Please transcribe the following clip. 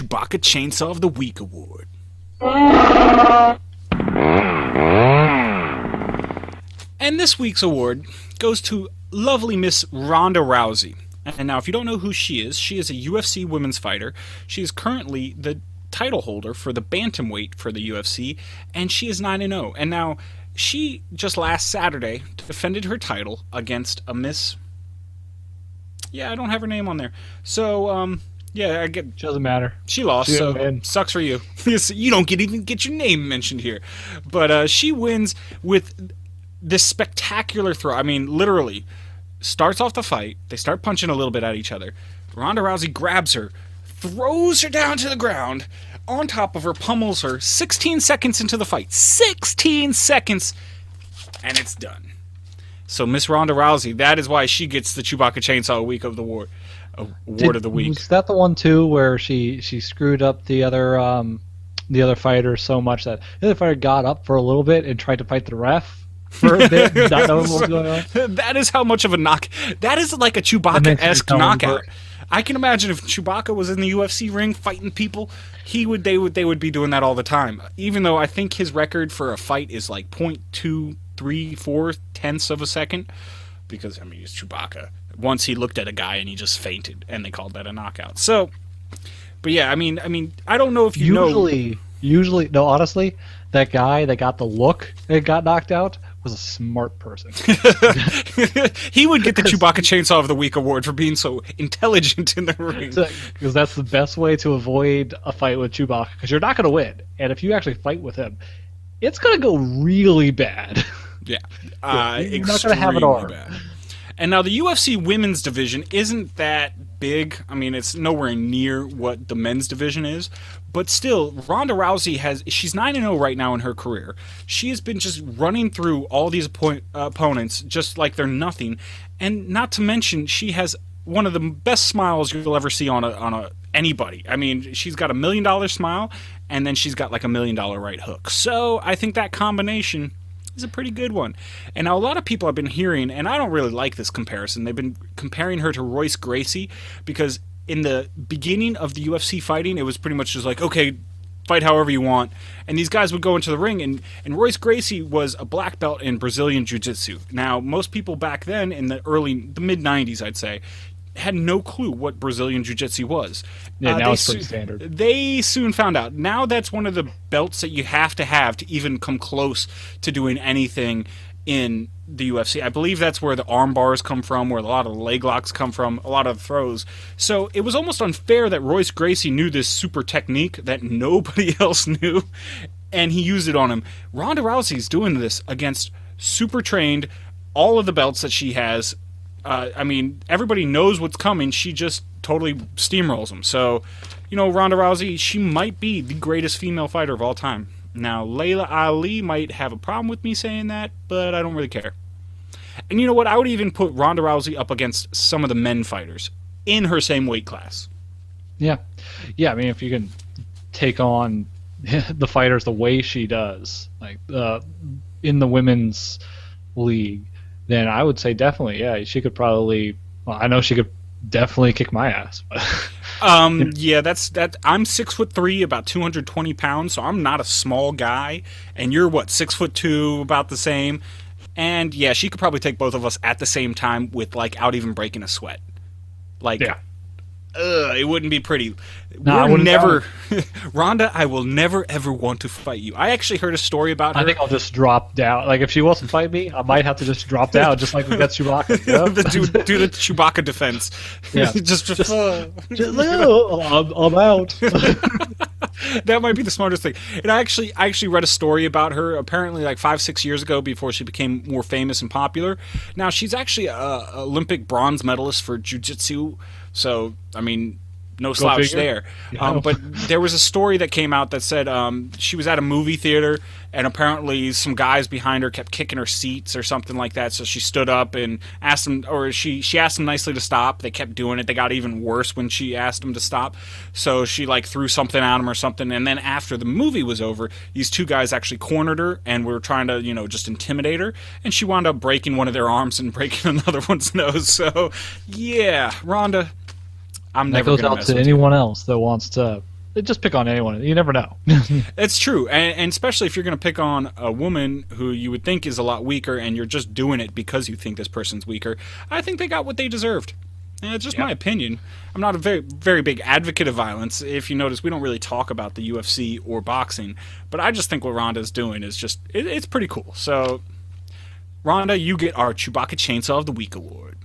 Chewbacca Chainsaw of the Week award. And this week's award goes to lovely Miss Rhonda Rousey. And now, if you don't know who she is a UFC women's fighter. She is currently the title holder for the bantamweight for the UFC, and she is 9-0. And now, she just last Saturday defended her title against a Miss... Yeah, I don't have her name on there. So, yeah, I get... Doesn't matter. She lost, so sucks for you. You don't even get your name mentioned here. But she wins with this spectacular throw. I mean, literally, starts off the fight. They start punching a little bit at each other. Ronda Rousey grabs her, throws her down to the ground, on top of her, pummels her, 16 seconds into the fight. 16 seconds, and it's done. So Miss Rhonda Rousey, that is why she gets the Chewbacca Chainsaw Week of the Award of the Week. Was that the one too where she screwed up the other fighter so much that the other fighter got up for a little bit and tried to fight the ref for a bit, not knowing what was going on? That is how much of a knock. That is like a Chewbacca-esque knockout. I can imagine if Chewbacca was in the UFC ring fighting people, they would be doing that all the time. Even though I think his record for a fight is like 0.234 tenths of a second, because I mean, it's Chewbacca. Once he looked at a guy and he just fainted, and they called that a knockout. So, but yeah, I mean, I don't know if you know. Usually, no, honestly, that guy that got the look that got knocked out was a smart person. He would get the Chewbacca Chainsaw of the Week award for being so intelligent in the ring. Because that's the best way to avoid a fight with Chewbacca, because you're not going to win. And if you actually fight with him, it's going to go really bad. Yeah. You're not going to have it all. Bad. And now the UFC women's division isn't that big. I mean, it's nowhere near what the men's division is. But still, Ronda Rousey she's 9-0 right now in her career. She has been just running through all these opponents just like they're nothing. And not to mention, she has one of the best smiles you'll ever see on anybody. I mean, she's got $1 million smile, and then she's got like $1 million right hook. So I think that combination is a pretty good one. And now a lot of people have been hearing, and I don't really like this comparison, they've been comparing her to Royce Gracie, because in the beginning of the UFC fighting, it was pretty much just like, okay, fight however you want. And these guys would go into the ring, and Royce Gracie was a black belt in Brazilian Jiu-Jitsu. Now, most people back then, in the mid-90s, I'd say, had no clue what Brazilian Jiu-Jitsu was. Yeah, now it's pretty standard. They soon found out. Now that's one of the belts that you have to even come close to doing anything in the UFC. I believe that's where the arm bars come from, where a lot of the leg locks come from, a lot of throws. So it was almost unfair that Royce Gracie knew this super technique that nobody else knew, and he used it on him. Ronda Rousey's doing this against super trained, all of the belts that she has. I mean, everybody knows what's coming. She just totally steamrolls them. So, Ronda Rousey, she might be the greatest female fighter of all time. Now, Layla Ali might have a problem with me saying that, but I don't really care. And you know what? I would even put Ronda Rousey up against some of the men fighters in her same weight class. Yeah. Yeah, I mean, if you can take on the fighters the way she does, like in the women's league, then I would say definitely, yeah, she could probably. Well, I know she could definitely kick my ass. Yeah, that's that. I'm 6'3", about 220 pounds, so I'm not a small guy. And you're what, 6'2", about the same. And yeah, she could probably take both of us at the same time without even breaking a sweat. Yeah. It wouldn't be pretty. No, We're never, Rhonda, I will never ever want to fight you. I actually heard a story about her. I think I'll just drop down. Like, if she wants to fight me, I might have to just drop down, just like we got Chewbacca. do the Chewbacca defense. Yeah, I'm out. That might be the smartest thing. And I actually read a story about her. Apparently, like 5-6 years ago, before she became more famous and popular. Now she's actually a Olympic bronze medalist for jiu-jitsu. So, I mean, no slouch there. Yeah. But there was a story that came out that said she was at a movie theater, and apparently some guys behind her kept kicking her seats or something like that. So she stood up and asked them, or she asked them nicely to stop. They kept doing it. They got even worse when she asked them to stop. So she threw something at them or something. And then after the movie was over, these two guys actually cornered her and were trying to, just intimidate her. And she wound up breaking one of their arms and breaking another one's nose. So, yeah, Rhonda, I'm never going to mess with you. That goes out to anyone else that wants to just pick on anyone. You never know. It's true, and especially if you're going to pick on a woman who you would think is a lot weaker, and you're just doing it because you think this person's weaker. I think they got what they deserved. And it's just Yeah. my opinion. I'm not a very big advocate of violence. If you notice, we don't really talk about the UFC or boxing, but I just think what Rhonda's doing is just it's pretty cool. So, Rhonda, you get our Chewbacca Chainsaw of the Week award.